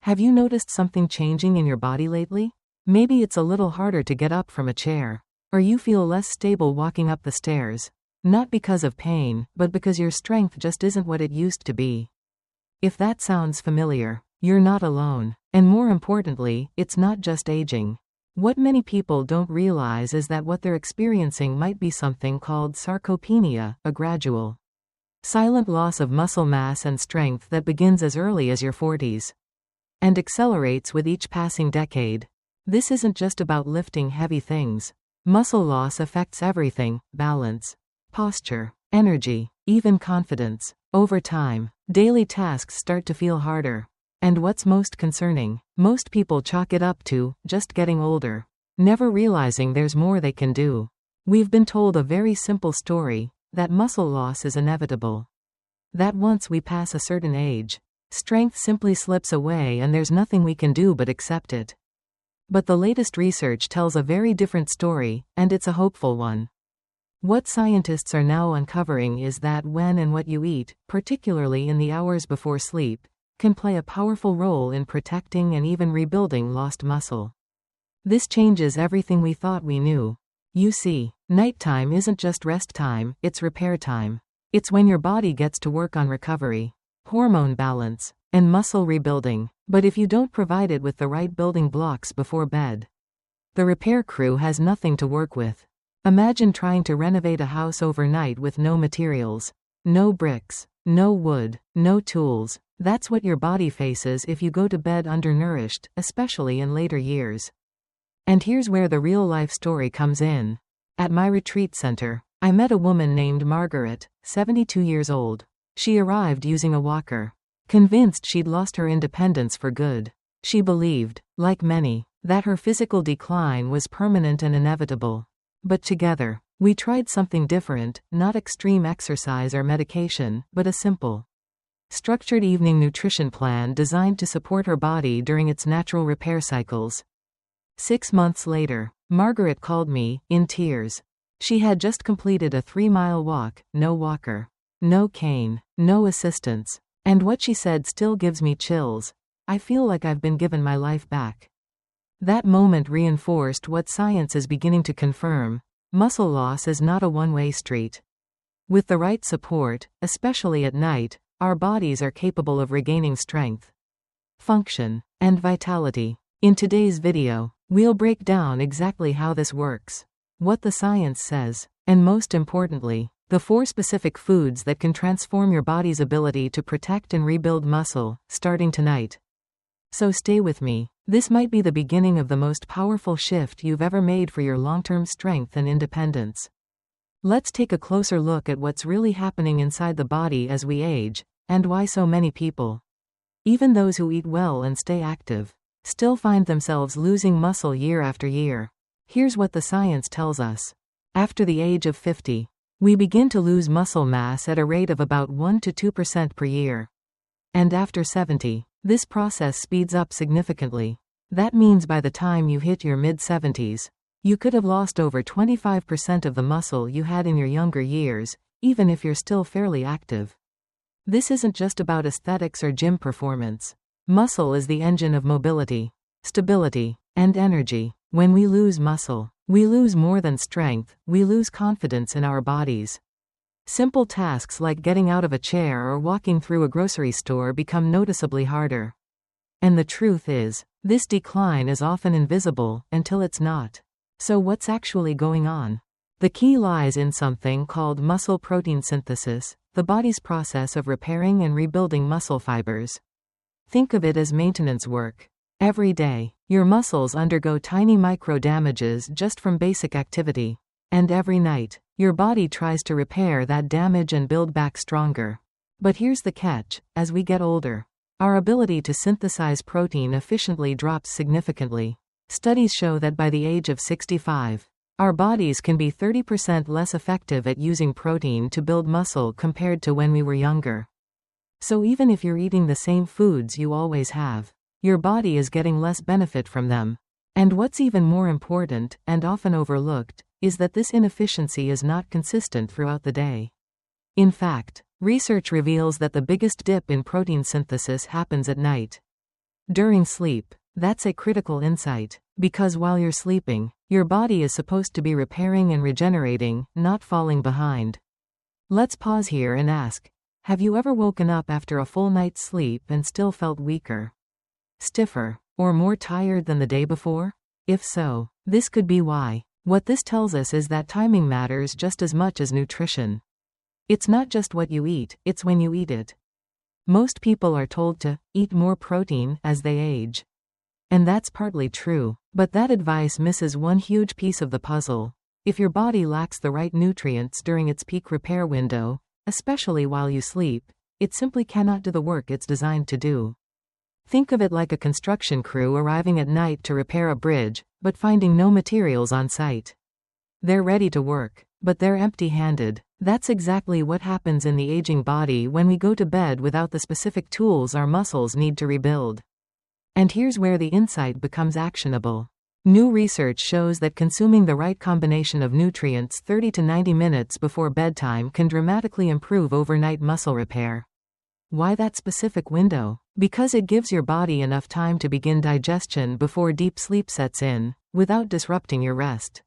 Have you noticed something changing in your body lately? Maybe it's a little harder to get up from a chair. Or you feel less stable walking up the stairs. Not because of pain, but because your strength just isn't what it used to be. If that sounds familiar, you're not alone. And more importantly, it's not just aging. What many people don't realize is that what they're experiencing might be something called sarcopenia, a gradual, silent loss of muscle mass and strength that begins as early as your 40s and accelerates with each passing decade. This isn't just about lifting heavy things. Muscle loss affects everything: balance, posture, energy, even confidence. Over time, daily tasks start to feel harder. And what's most concerning, most people chalk it up to just getting older, never realizing there's more they can do. We've been told a very simple story, that muscle loss is inevitable. That once we pass a certain age, strength simply slips away and there's nothing we can do but accept it. But the latest research tells a very different story, and it's a hopeful one. What scientists are now uncovering is that when and what you eat, particularly in the hours before sleep, can play a powerful role in protecting and even rebuilding lost muscle. This changes everything we thought we knew. You see, nighttime isn't just rest time, it's repair time. It's when your body gets to work on recovery, hormone balance, and muscle rebuilding. But if you don't provide it with the right building blocks before bed, the repair crew has nothing to work with. Imagine trying to renovate a house overnight with no materials, no bricks, no wood, no tools. That's what your body faces if you go to bed undernourished, especially in later years. And here's where the real-life story comes in. At my retreat center, I met a woman named Margaret, 72 years old. She arrived using a walker, convinced she'd lost her independence for good. She believed, like many, that her physical decline was permanent and inevitable. But together, we tried something different, not extreme exercise or medication, but a simple, structured evening nutrition plan designed to support her body during its natural repair cycles. 6 months later, Margaret called me, in tears. She had just completed a 3-mile walk, no walker, no cane, no assistance. And what she said still gives me chills. I feel like I've been given my life back. That moment reinforced what science is beginning to confirm. Muscle loss is not a one-way street. With the right support, especially at night, our bodies are capable of regaining strength, function, and vitality. In today's video, we'll break down exactly how this works, what the science says, and most importantly, the 4 specific foods that can transform your body's ability to protect and rebuild muscle, starting tonight. So stay with me. This might be the beginning of the most powerful shift you've ever made for your long-term strength and independence. Let's take a closer look at what's really happening inside the body as we age, and why so many people, even those who eat well and stay active, still find themselves losing muscle year after year. Here's what the science tells us. After the age of 50, we begin to lose muscle mass at a rate of about 1 to 2% per year. And after 70, this process speeds up significantly. That means by the time you hit your mid-70s, you could have lost over 25% of the muscle you had in your younger years, even if you're still fairly active. This isn't just about aesthetics or gym performance. Muscle is the engine of mobility, stability, and energy. When we lose muscle, we lose more than strength, we lose confidence in our bodies. Simple tasks like getting out of a chair or walking through a grocery store become noticeably harder. And the truth is, this decline is often invisible until it's not. So what's actually going on? The key lies in something called muscle protein synthesis, the body's process of repairing and rebuilding muscle fibers. Think of it as maintenance work. Every day, your muscles undergo tiny micro damages just from basic activity. And every night, your body tries to repair that damage and build back stronger. But here's the catch: as we get older, our ability to synthesize protein efficiently drops significantly. Studies show that by the age of 65, our bodies can be 30% less effective at using protein to build muscle compared to when we were younger. So even if you're eating the same foods you always have, your body is getting less benefit from them. And what's even more important, and often overlooked, is that this inefficiency is not consistent throughout the day. In fact, research reveals that the biggest dip in protein synthesis happens at night. During sleep, that's a critical insight, because while you're sleeping, your body is supposed to be repairing and regenerating, not falling behind. Let's pause here and ask, have you ever woken up after a full night's sleep and still felt weaker, stiffer, or more tired than the day before? If so, this could be why. What this tells us is that timing matters just as much as nutrition. It's not just what you eat, it's when you eat it. Most people are told to eat more protein as they age. And that's partly true, but that advice misses one huge piece of the puzzle. If your body lacks the right nutrients during its peak repair window, especially while you sleep, it simply cannot do the work it's designed to do. Think of it like a construction crew arriving at night to repair a bridge, but finding no materials on site. They're ready to work, but they're empty-handed. That's exactly what happens in the aging body when we go to bed without the specific tools our muscles need to rebuild. And here's where the insight becomes actionable. New research shows that consuming the right combination of nutrients 30 to 90 minutes before bedtime can dramatically improve overnight muscle repair. Why that specific window? Because it gives your body enough time to begin digestion before deep sleep sets in, without disrupting your rest.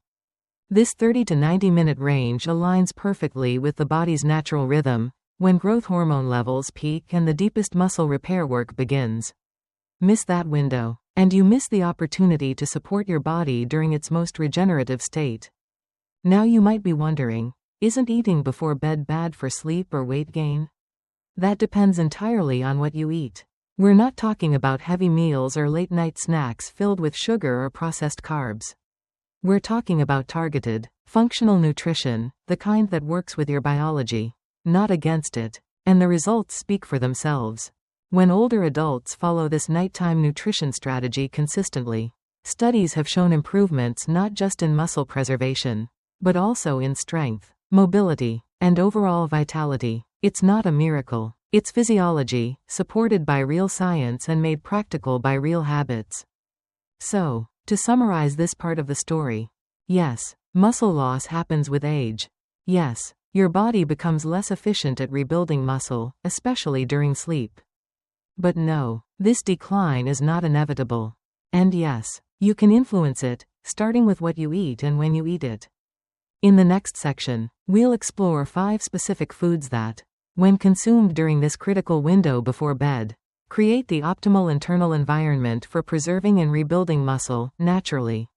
This 30 to 90 minute range aligns perfectly with the body's natural rhythm, when growth hormone levels peak and the deepest muscle repair work begins. Miss that window, and you miss the opportunity to support your body during its most regenerative state. Now you might be wondering, isn't eating before bed bad for sleep or weight gain? That depends entirely on what you eat. We're not talking about heavy meals or late-night snacks filled with sugar or processed carbs. We're talking about targeted, functional nutrition, the kind that works with your biology, not against it. And the results speak for themselves. When older adults follow this nighttime nutrition strategy consistently, studies have shown improvements not just in muscle preservation, but also in strength, mobility, and overall vitality. It's not a miracle. It's physiology, supported by real science and made practical by real habits. So, to summarize this part of the story, yes, muscle loss happens with age. Yes, your body becomes less efficient at rebuilding muscle, especially during sleep. But no, this decline is not inevitable. And yes, you can influence it, starting with what you eat and when you eat it. In the next section, we'll explore 5 specific foods that, when consumed during this critical window before bed, create the optimal internal environment for preserving and rebuilding muscle, naturally,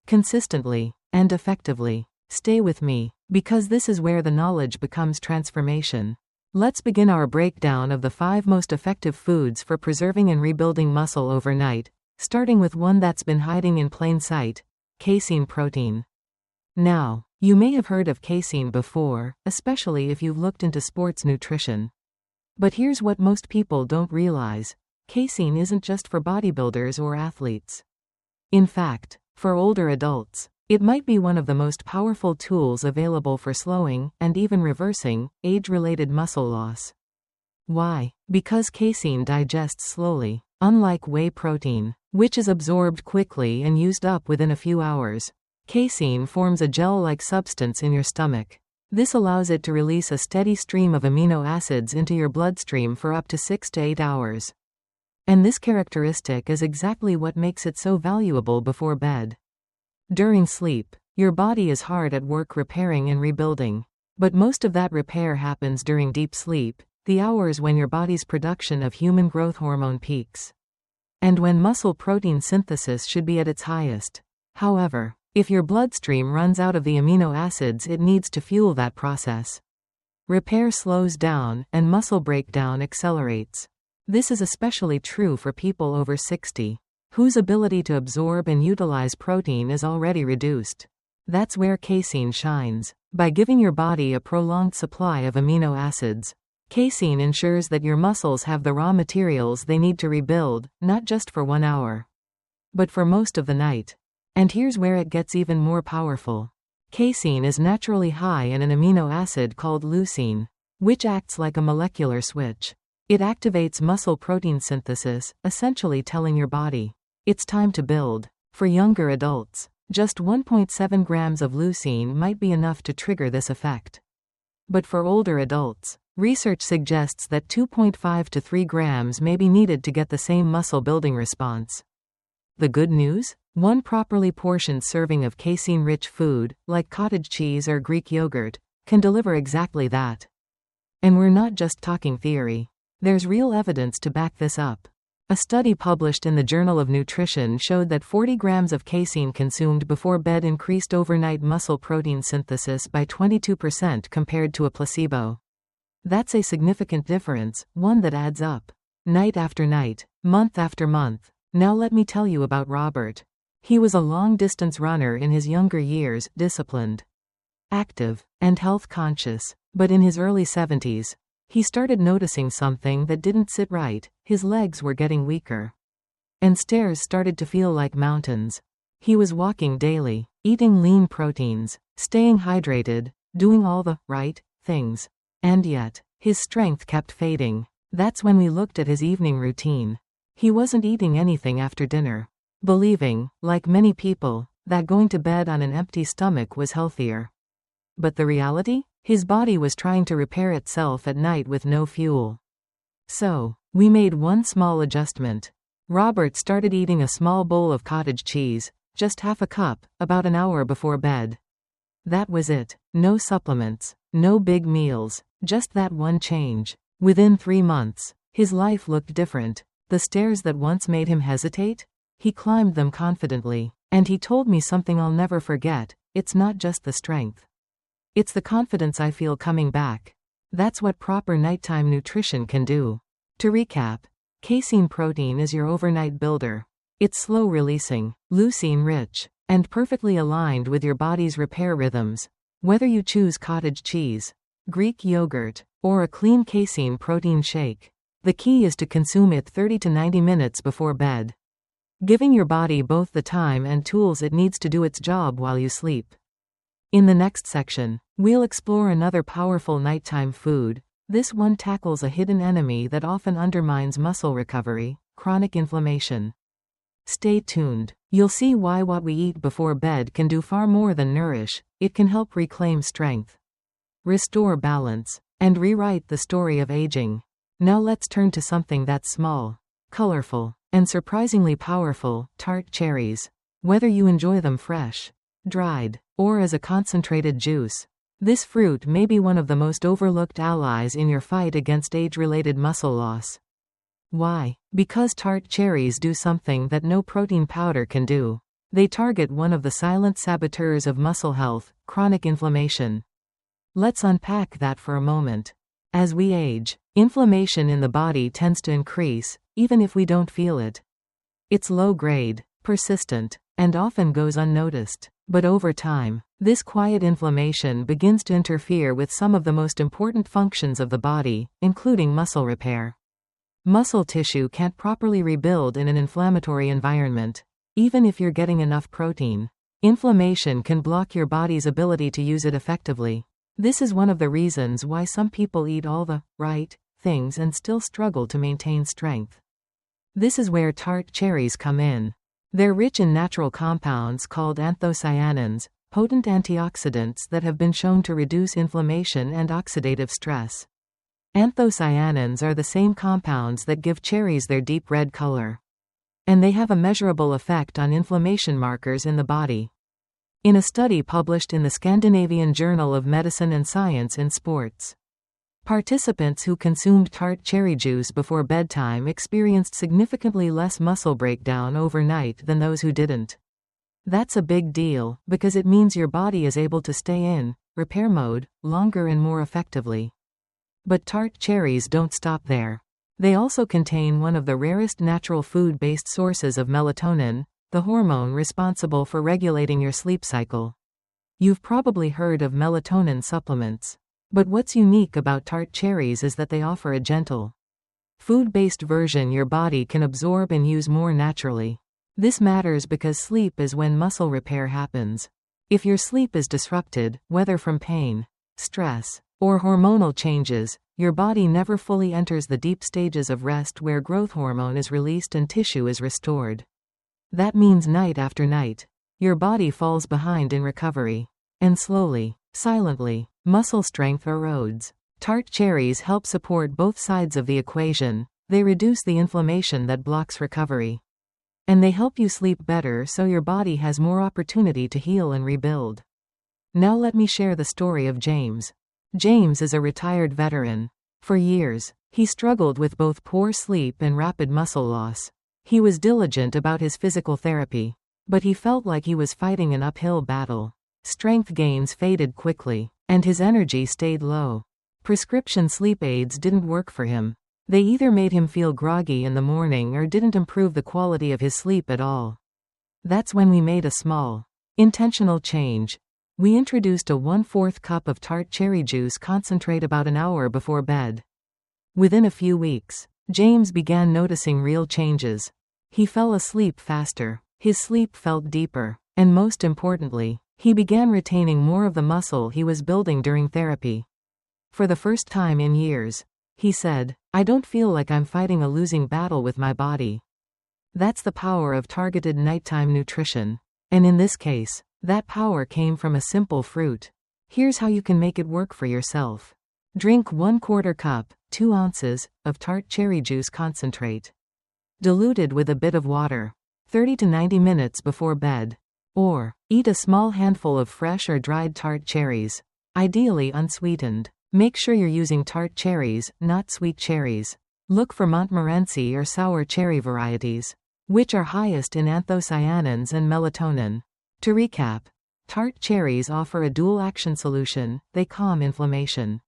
consistently, and effectively. Stay with me, because this is where the knowledge becomes transformation. Let's begin our breakdown of the 5 most effective foods for preserving and rebuilding muscle overnight, starting with one that's been hiding in plain sight: casein protein. Now, you may have heard of casein before, especially if you've looked into sports nutrition. But here's what most people don't realize: casein isn't just for bodybuilders or athletes. In fact, for older adults, it might be one of the most powerful tools available for slowing, and even reversing, age-related muscle loss. Why? Because casein digests slowly, unlike whey protein, which is absorbed quickly and used up within a few hours. Casein forms a gel-like substance in your stomach. This allows it to release a steady stream of amino acids into your bloodstream for up to 6 to 8 hours. And this characteristic is exactly what makes it so valuable before bed. During sleep, your body is hard at work repairing and rebuilding. But most of that repair happens during deep sleep, the hours when your body's production of human growth hormone peaks, and when muscle protein synthesis should be at its highest. However, if your bloodstream runs out of the amino acids it needs to fuel that process, repair slows down and muscle breakdown accelerates. This is especially true for people over 60, whose ability to absorb and utilize protein is already reduced. That's where casein shines. By giving your body a prolonged supply of amino acids, casein ensures that your muscles have the raw materials they need to rebuild, not just for 1 hour, but for most of the night. And here's where it gets even more powerful. Casein is naturally high in an amino acid called leucine, which acts like a molecular switch. It activates muscle protein synthesis, essentially telling your body, it's time to build. For younger adults, just 1.7 grams of leucine might be enough to trigger this effect. But for older adults, Research suggests that 2.5 to 3 grams may be needed to get the same muscle-building response. The good news? One properly portioned serving of casein-rich food, like cottage cheese or Greek yogurt, can deliver exactly that. And we're not just talking theory. There's real evidence to back this up. A study published in the Journal of Nutrition showed that 40 grams of casein consumed before bed increased overnight muscle protein synthesis by 22% compared to a placebo. That's a significant difference, one that adds up. Night after night, month after month. Now let me tell you about Robert. He was a long-distance runner in his younger years, disciplined, active, and health-conscious. But in his early 70s, he started noticing something that didn't sit right. His legs were getting weaker, and stairs started to feel like mountains. He was walking daily, eating lean proteins, staying hydrated, doing all the right things. And yet, his strength kept fading. That's when we looked at his evening routine. He wasn't eating anything after dinner, believing, like many people, that going to bed on an empty stomach was healthier. But the reality? His body was trying to repair itself at night with no fuel. So, we made one small adjustment. Robert started eating a small bowl of cottage cheese, just half a cup, about an hour before bed. That was it. No supplements, no big meals, just that one change. Within 3 months, his life looked different. The stairs that once made him hesitate? He climbed them confidently. And he told me something I'll never forget: it's not just the strength. It's the confidence I feel coming back. That's what proper nighttime nutrition can do. To recap, casein protein is your overnight builder. It's slow-releasing, leucine-rich, and perfectly aligned with your body's repair rhythms. Whether you choose cottage cheese, Greek yogurt, or a clean casein protein shake, the key is to consume it 30 to 90 minutes before bed, giving your body both the time and tools it needs to do its job while you sleep. In the next section, we'll explore another powerful nighttime food. This one tackles a hidden enemy that often undermines muscle recovery: chronic inflammation. Stay tuned. You'll see why what we eat before bed can do far more than nourish. It can help reclaim strength, restore balance, and rewrite the story of aging. Now let's turn to something that's small, colorful, and surprisingly powerful: tart cherries. Whether you enjoy them fresh, dried, or as a concentrated juice, this fruit may be one of the most overlooked allies in your fight against age-related muscle loss. Why? Because tart cherries do something that no protein powder can do. They target one of the silent saboteurs of muscle health: chronic inflammation. Let's unpack that for a moment. As we age, inflammation in the body tends to increase, even if we don't feel it. It's low-grade, persistent, and often goes unnoticed. But over time, this quiet inflammation begins to interfere with some of the most important functions of the body, including muscle repair. Muscle tissue can't properly rebuild in an inflammatory environment. Even if you're getting enough protein, inflammation can block your body's ability to use it effectively. This is one of the reasons why some people eat all the right things and still struggle to maintain strength. This is where tart cherries come in. They're rich in natural compounds called anthocyanins, potent antioxidants that have been shown to reduce inflammation and oxidative stress. Anthocyanins are the same compounds that give cherries their deep red color, and they have a measurable effect on inflammation markers in the body. In a study published in the Scandinavian Journal of Medicine and Science in Sports, participants who consumed tart cherry juice before bedtime experienced significantly less muscle breakdown overnight than those who didn't. That's a big deal, because it means your body is able to stay in repair mode longer and more effectively. But tart cherries don't stop there. They also contain one of the rarest natural food-based sources of melatonin, the hormone responsible for regulating your sleep cycle. You've probably heard of melatonin supplements. But what's unique about tart cherries is that they offer a gentle, food-based version your body can absorb and use more naturally. This matters because sleep is when muscle repair happens. If your sleep is disrupted, whether from pain, stress, or hormonal changes, your body never fully enters the deep stages of rest where growth hormone is released and tissue is restored. That means night after night, your body falls behind in recovery. And slowly, silently, muscle strength erodes. Tart cherries help support both sides of the equation. They reduce the inflammation that blocks recovery. And they help you sleep better so your body has more opportunity to heal and rebuild. Now let me share the story of James. James is a retired veteran. For years, he struggled with both poor sleep and rapid muscle loss. He was diligent about his physical therapy, but he felt like he was fighting an uphill battle. Strength gains faded quickly, and his energy stayed low. Prescription sleep aids didn't work for him. They either made him feel groggy in the morning or didn't improve the quality of his sleep at all. That's when we made a small, intentional change. We introduced a 1/4 cup of tart cherry juice concentrate about an hour before bed. Within a few weeks, James began noticing real changes. He fell asleep faster, his sleep felt deeper, and most importantly, he began retaining more of the muscle he was building during therapy. For the first time in years, he said, "I don't feel like I'm fighting a losing battle with my body." That's the power of targeted nighttime nutrition. And in this case, that power came from a simple fruit. Here's how you can make it work for yourself. Drink 1/4 cup, 2 ounces, of tart cherry juice concentrate. Diluted with a bit of water. 30 to 90 minutes before bed. Or, eat a small handful of fresh or dried tart cherries. Ideally unsweetened. Make sure you're using tart cherries, not sweet cherries. Look for Montmorency or sour cherry varieties, which are highest in anthocyanins and melatonin. To recap, tart cherries offer a dual-action solution. They calm inflammation.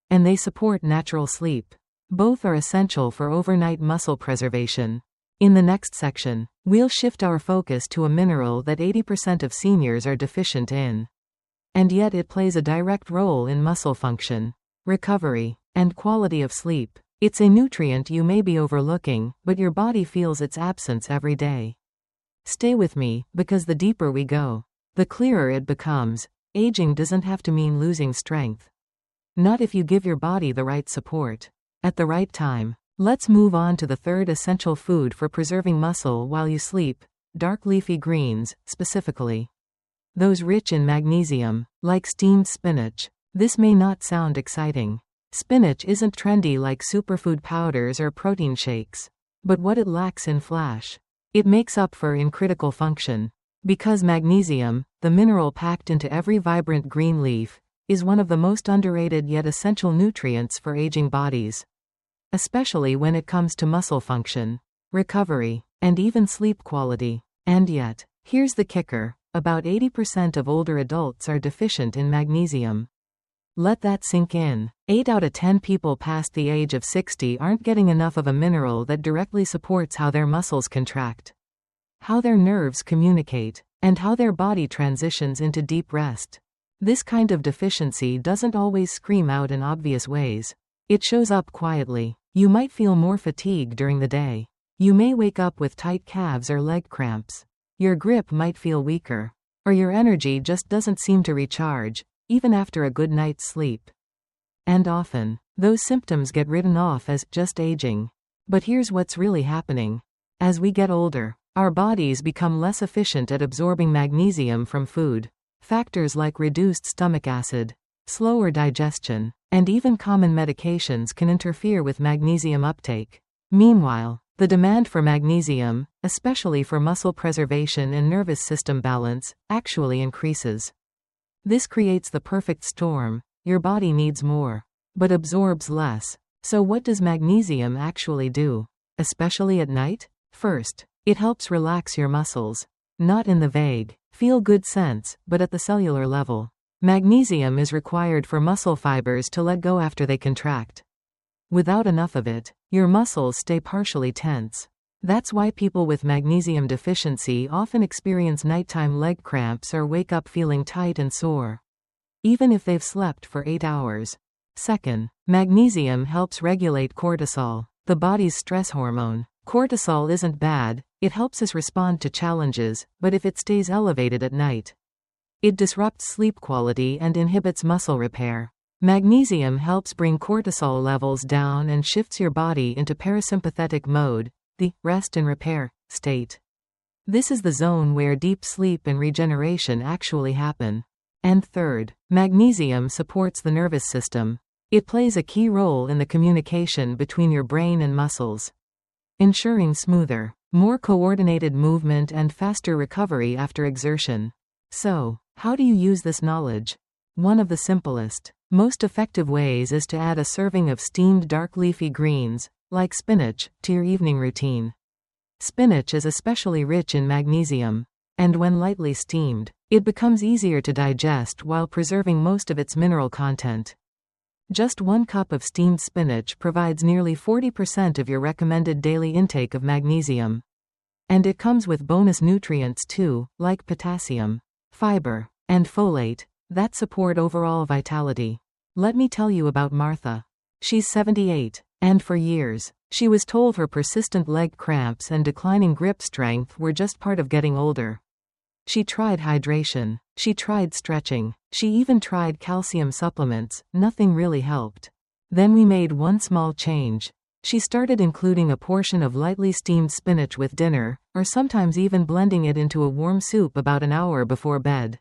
And they support natural sleep. Both are essential for overnight muscle preservation. In the next section, we'll shift our focus to a mineral that 80% of seniors are deficient in. And yet it plays a direct role in muscle function, recovery, and quality of sleep. It's a nutrient you may be overlooking, but your body feels its absence every day. Stay with me, because the deeper we go, the clearer it becomes. Aging doesn't have to mean losing strength. Not if you give your body the right support. At the right time. Let's move on to the third essential food for preserving muscle while you sleep: dark leafy greens, specifically those rich in magnesium, like steamed spinach. This may not sound exciting. Spinach isn't trendy like superfood powders or protein shakes. But what it lacks in flash, it makes up for in critical function. Because magnesium, the mineral packed into every vibrant green leaf, is one of the most underrated yet essential nutrients for aging bodies. Especially when it comes to muscle function, recovery, and even sleep quality. And yet, here's the kicker: about 80% of older adults are deficient in magnesium. Let that sink in. 8 out of 10 people past the age of 60 aren't getting enough of a mineral that directly supports how their muscles contract, how their nerves communicate, and how their body transitions into deep rest. This kind of deficiency doesn't always scream out in obvious ways. It shows up quietly. You might feel more fatigue during the day. You may wake up with tight calves or leg cramps. Your grip might feel weaker. Or your energy just doesn't seem to recharge, even after a good night's sleep. And often, those symptoms get written off as just aging. But here's what's really happening. As we get older, our bodies become less efficient at absorbing magnesium from food. Factors like reduced stomach acid, slower digestion, and even common medications can interfere with magnesium uptake. Meanwhile, the demand for magnesium, especially for muscle preservation and nervous system balance, actually increases. This creates the perfect storm. Your body needs more, but absorbs less. So what does magnesium actually do? Especially at night? First, it helps relax your muscles. Not in the vague, feel-good sense, but at the cellular level. Magnesium is required for muscle fibers to let go after they contract. Without enough of it, your muscles stay partially tense. That's why people with magnesium deficiency often experience nighttime leg cramps or wake up feeling tight and sore, even if they've slept for 8 hours. Second, magnesium helps regulate cortisol, the body's stress hormone. Cortisol isn't bad, it helps us respond to challenges, but if it stays elevated at night, it disrupts sleep quality and inhibits muscle repair. Magnesium helps bring cortisol levels down and shifts your body into parasympathetic mode, the rest and repair state. This is the zone where deep sleep and regeneration actually happen. And third, magnesium supports the nervous system. It plays a key role in the communication between your brain and muscles, ensuring smoother, more coordinated movement and faster recovery after exertion. So, how do you use this knowledge? One of the simplest, most effective ways is to add a serving of steamed dark leafy greens, like spinach, to your evening routine. Spinach is especially rich in magnesium, and when lightly steamed, it becomes easier to digest while preserving most of its mineral content. Just 1 cup of steamed spinach provides nearly 40% of your recommended daily intake of magnesium. And it comes with bonus nutrients too, like potassium, fiber, and folate, that support overall vitality. Let me tell you about Martha. She's 78, and for years, she was told her persistent leg cramps and declining grip strength were just part of getting older. She tried hydration, she tried stretching, she even tried calcium supplements, nothing really helped. Then we made one small change. She started including a portion of lightly steamed spinach with dinner, or sometimes even blending it into a warm soup about an hour before bed.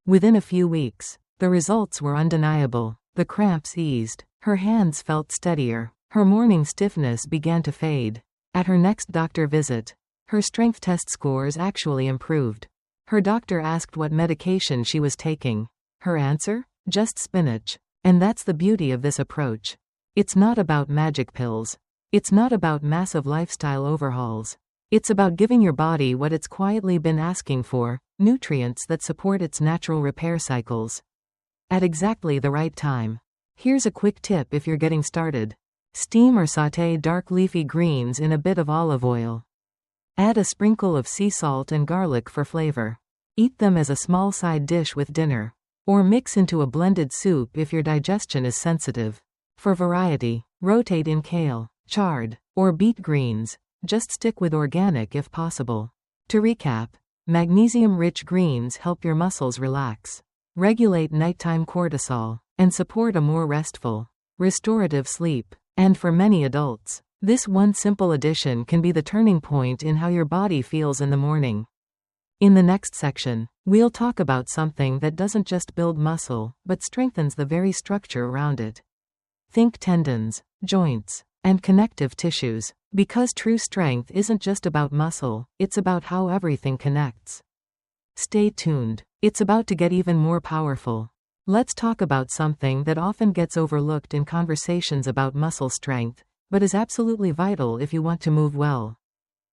Within a few weeks, the results were undeniable. The cramps eased, her hands felt steadier, her morning stiffness began to fade. At her next doctor visit, her strength test scores actually improved. Her doctor asked what medication she was taking. Her answer? Just spinach. And that's the beauty of this approach. It's not about magic pills. It's not about massive lifestyle overhauls. It's about giving your body what it's quietly been asking for, nutrients that support its natural repair cycles. At exactly the right time. Here's a quick tip if you're getting started. Steam or sauté dark leafy greens in a bit of olive oil. Add a sprinkle of sea salt and garlic for flavor. Eat them as a small side dish with dinner. Or mix into a blended soup if your digestion is sensitive. For variety, rotate in kale, chard, or beet greens. Just stick with organic if possible. To recap, magnesium-rich greens help your muscles relax, regulate nighttime cortisol, and support a more restful, restorative sleep. And for many adults, this one simple addition can be the turning point in how your body feels in the morning. In the next section, we'll talk about something that doesn't just build muscle, but strengthens the very structure around it. Think tendons, joints, and connective tissues. Because true strength isn't just about muscle, it's about how everything connects. Stay tuned. It's about to get even more powerful. Let's talk about something that often gets overlooked in conversations about muscle strength, but is absolutely vital if you want to move well,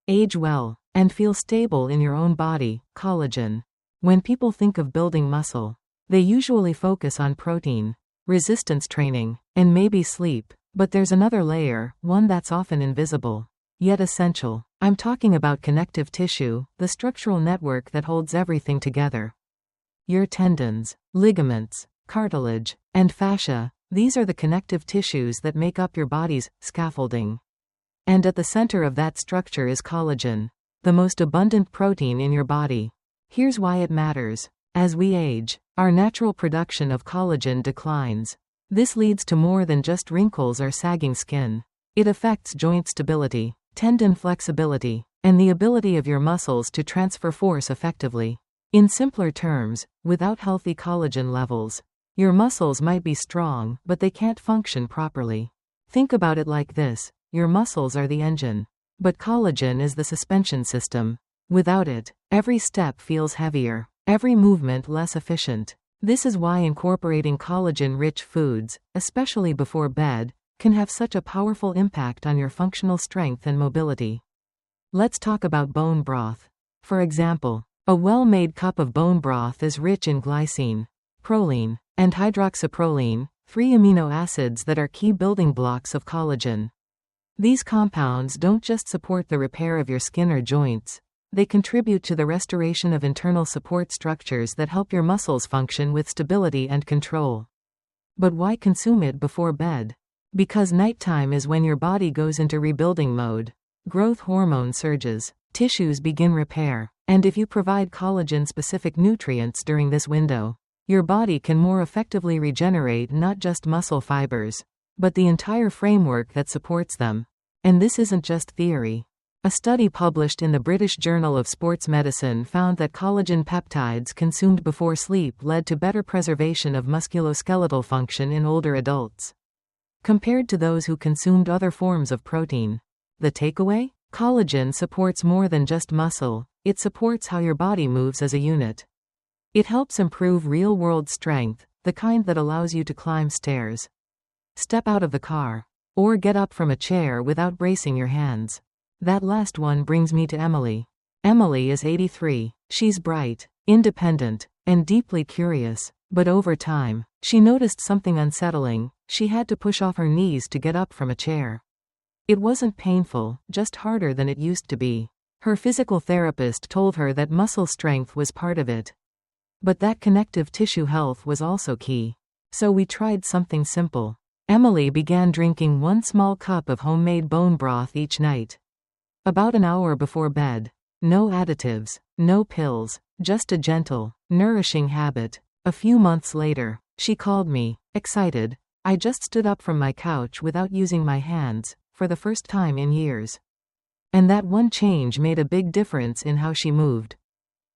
age well, and feel stable in your own body: collagen. When people think of building muscle, they usually focus on protein, resistance training, and maybe sleep. But there's another layer, one that's often invisible, yet essential. I'm talking about connective tissue, the structural network that holds everything together. Your tendons, ligaments, cartilage, and fascia, these are the connective tissues that make up your body's scaffolding. And at the center of that structure is collagen, the most abundant protein in your body. Here's why it matters. As we age, our natural production of collagen declines. This leads to more than just wrinkles or sagging skin. It affects joint stability, tendon flexibility, and the ability of your muscles to transfer force effectively. In simpler terms, without healthy collagen levels, your muscles might be strong, but they can't function properly. Think about it like this: your muscles are the engine, but collagen is the suspension system. Without it, every step feels heavier, every movement less efficient. This is why incorporating collagen-rich foods, especially before bed, can have such a powerful impact on your functional strength and mobility. Let's talk about bone broth. For example, a well-made cup of bone broth is rich in glycine, proline, and hydroxyproline, 3 amino acids that are key building blocks of collagen. These compounds don't just support the repair of your skin or joints. They contribute to the restoration of internal support structures that help your muscles function with stability and control. But why consume it before bed? Because nighttime is when your body goes into rebuilding mode. Growth hormone surges, tissues begin repair, and if you provide collagen-specific nutrients during this window, your body can more effectively regenerate not just muscle fibers, but the entire framework that supports them. And this isn't just theory. A study published in the British Journal of Sports Medicine found that collagen peptides consumed before sleep led to better preservation of musculoskeletal function in older adults, compared to those who consumed other forms of protein. The takeaway? Collagen supports more than just muscle, it supports how your body moves as a unit. It helps improve real-world strength, the kind that allows you to climb stairs, step out of the car, or get up from a chair without bracing your hands. That last one brings me to Emily. Emily is 83. She's bright, independent, and deeply curious. But over time, she noticed something unsettling. She had to push off her knees to get up from a chair. It wasn't painful, just harder than it used to be. Her physical therapist told her that muscle strength was part of it, but that connective tissue health was also key. So we tried something simple. Emily began drinking 1 small cup of homemade bone broth each night, about an hour before bed. No additives, no pills, just a gentle, nourishing habit. A few months later, she called me, excited. I just stood up from my couch without using my hands, for the first time in years. And that one change made a big difference in how she moved,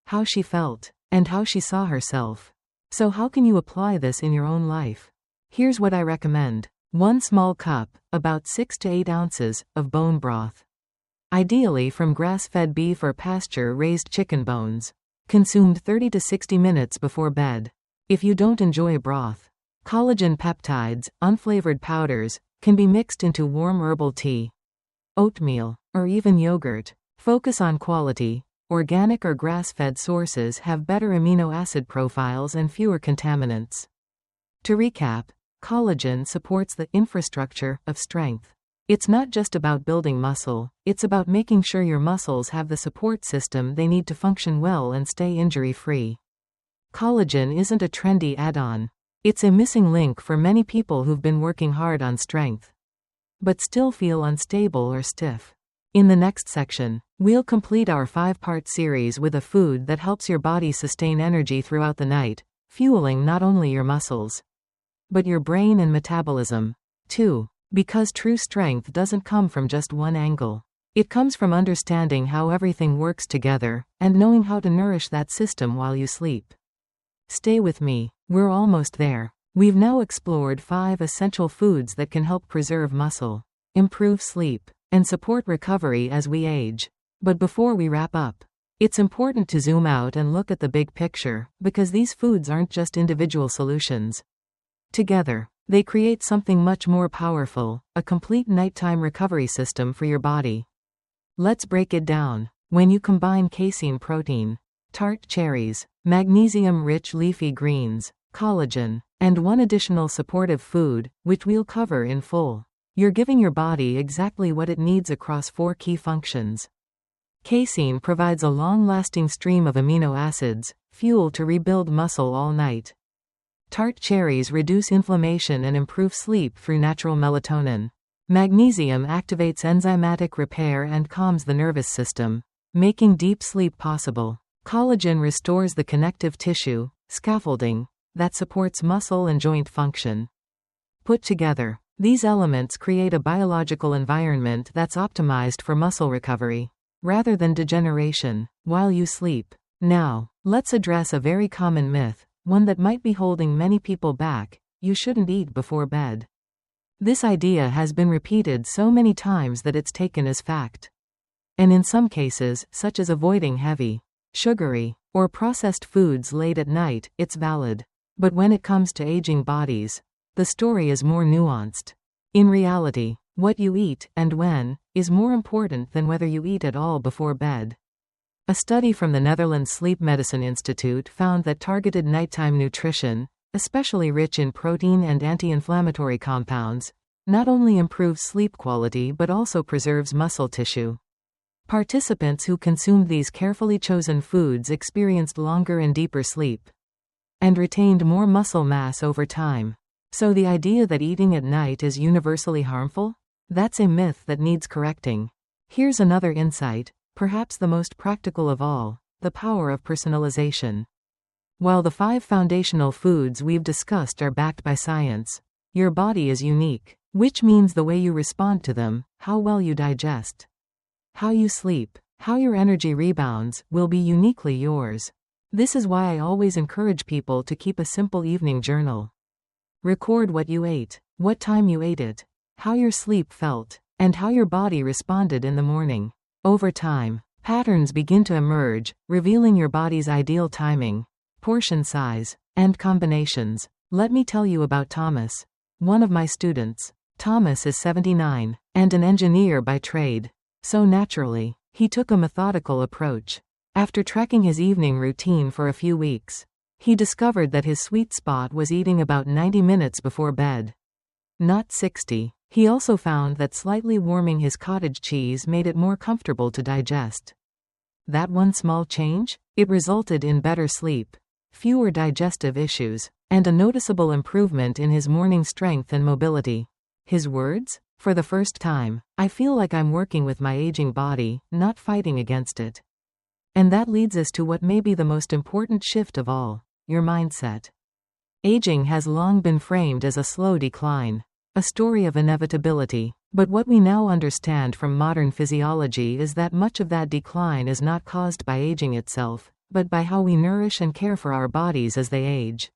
how she felt, and how she saw herself. So how can you apply this in your own life? Here's what I recommend. 1 small cup, about 6 to 8 ounces, of bone broth. Ideally from grass-fed beef or pasture-raised chicken bones. Consumed 30 to 60 minutes before bed. If you don't enjoy broth, collagen peptides, unflavored powders, can be mixed into warm herbal tea, oatmeal, or even yogurt. Focus on quality. Organic or grass-fed sources have better amino acid profiles and fewer contaminants. To recap, collagen supports the infrastructure of strength. It's not just about building muscle, it's about making sure your muscles have the support system they need to function well and stay injury-free. Collagen isn't a trendy add-on. It's a missing link for many people who've been working hard on strength, but still feel unstable or stiff. In the next section, we'll complete our 5-part series with a food that helps your body sustain energy throughout the night, fueling not only your muscles, but your brain and metabolism, too. Because true strength doesn't come from just one angle. It comes from understanding how everything works together, and knowing how to nourish that system while you sleep. Stay with me, we're almost there. We've now explored 5 essential foods that can help preserve muscle, improve sleep, and support recovery as we age. But before we wrap up, it's important to zoom out and look at the big picture, because these foods aren't just individual solutions. Together, they create something much more powerful, a complete nighttime recovery system for your body. Let's break it down. When you combine casein protein, tart cherries, magnesium-rich leafy greens, collagen, and one additional supportive food, which we'll cover in full, you're giving your body exactly what it needs across 4 key functions. Casein provides a long-lasting stream of amino acids, fuel to rebuild muscle all night. Tart cherries reduce inflammation and improve sleep through natural melatonin. Magnesium activates enzymatic repair and calms the nervous system, making deep sleep possible. Collagen restores the connective tissue, scaffolding, that supports muscle and joint function. Put together, these elements create a biological environment that's optimized for muscle recovery, rather than degeneration, while you sleep. Now, let's address a very common myth, one that might be holding many people back: you shouldn't eat before bed. This idea has been repeated so many times that it's taken as fact. And in some cases, such as avoiding heavy, sugary, or processed foods late at night, it's valid. But when it comes to aging bodies, the story is more nuanced. In reality, what you eat, and when, is more important than whether you eat at all before bed. A study from the Netherlands Sleep Medicine Institute found that targeted nighttime nutrition, especially rich in protein and anti-inflammatory compounds, not only improves sleep quality but also preserves muscle tissue. Participants who consumed these carefully chosen foods experienced longer and deeper sleep, and retained more muscle mass over time. So the idea that eating at night is universally harmful? That's a myth that needs correcting. Here's another insight, perhaps the most practical of all: the power of personalization. While the 5 foundational foods we've discussed are backed by science, your body is unique, which means the way you respond to them, how well you digest, how you sleep, how your energy rebounds, will be uniquely yours. This is why I always encourage people to keep a simple evening journal. Record what you ate, what time you ate it, how your sleep felt, and how your body responded in the morning. Over time, patterns begin to emerge, revealing your body's ideal timing, portion size, and combinations. Let me tell you about Thomas, one of my students. Thomas is 79, and an engineer by trade. So naturally, he took a methodical approach. After tracking his evening routine for a few weeks, he discovered that his sweet spot was eating about 90 minutes before bed, not 60. He also found that slightly warming his cottage cheese made it more comfortable to digest. That one small change? It resulted in better sleep, fewer digestive issues, and a noticeable improvement in his morning strength and mobility. His words? For the first time, I feel like I'm working with my aging body, not fighting against it. And that leads us to what may be the most important shift of all, your mindset. Aging has long been framed as a slow decline, a story of inevitability, but what we now understand from modern physiology is that much of that decline is not caused by aging itself, but by how we nourish and care for our bodies as they age.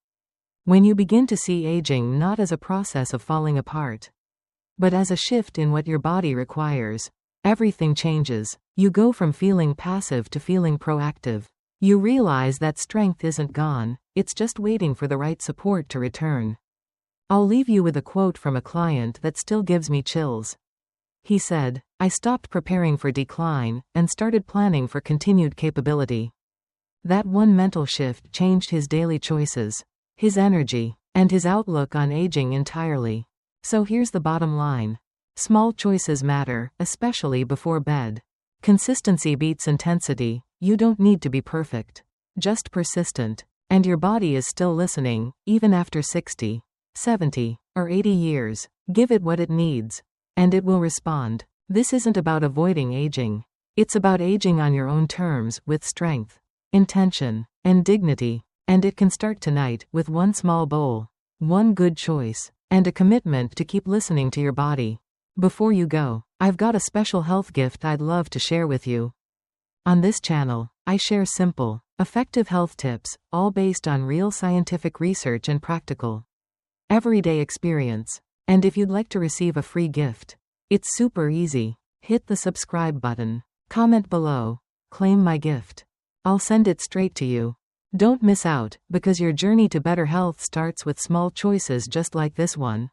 When you begin to see aging not as a process of falling apart, but as a shift in what your body requires, everything changes. You go from feeling passive to feeling proactive. You realize that strength isn't gone, it's just waiting for the right support to return. I'll leave you with a quote from a client that still gives me chills. He said, "I stopped preparing for decline and started planning for continued capability." That one mental shift changed his daily choices, his energy, and his outlook on aging entirely. So here's the bottom line. Small choices matter, especially before bed. Consistency beats intensity. You don't need to be perfect, just persistent. And your body is still listening, even after 60, 70, or 80 years. Give it what it needs, and it will respond. This isn't about avoiding aging. It's about aging on your own terms, with strength, intention, and dignity. And it can start tonight, with one small bowl, one good choice, and a commitment to keep listening to your body. Before you go, I've got a special health gift I'd love to share with you. On this channel, I share simple, effective health tips, all based on real scientific research and practical, everyday experience. And if you'd like to receive a free gift, it's super easy. Hit the subscribe button, comment below, claim my gift. I'll send it straight to you. Don't miss out, because your journey to better health starts with small choices just like this one.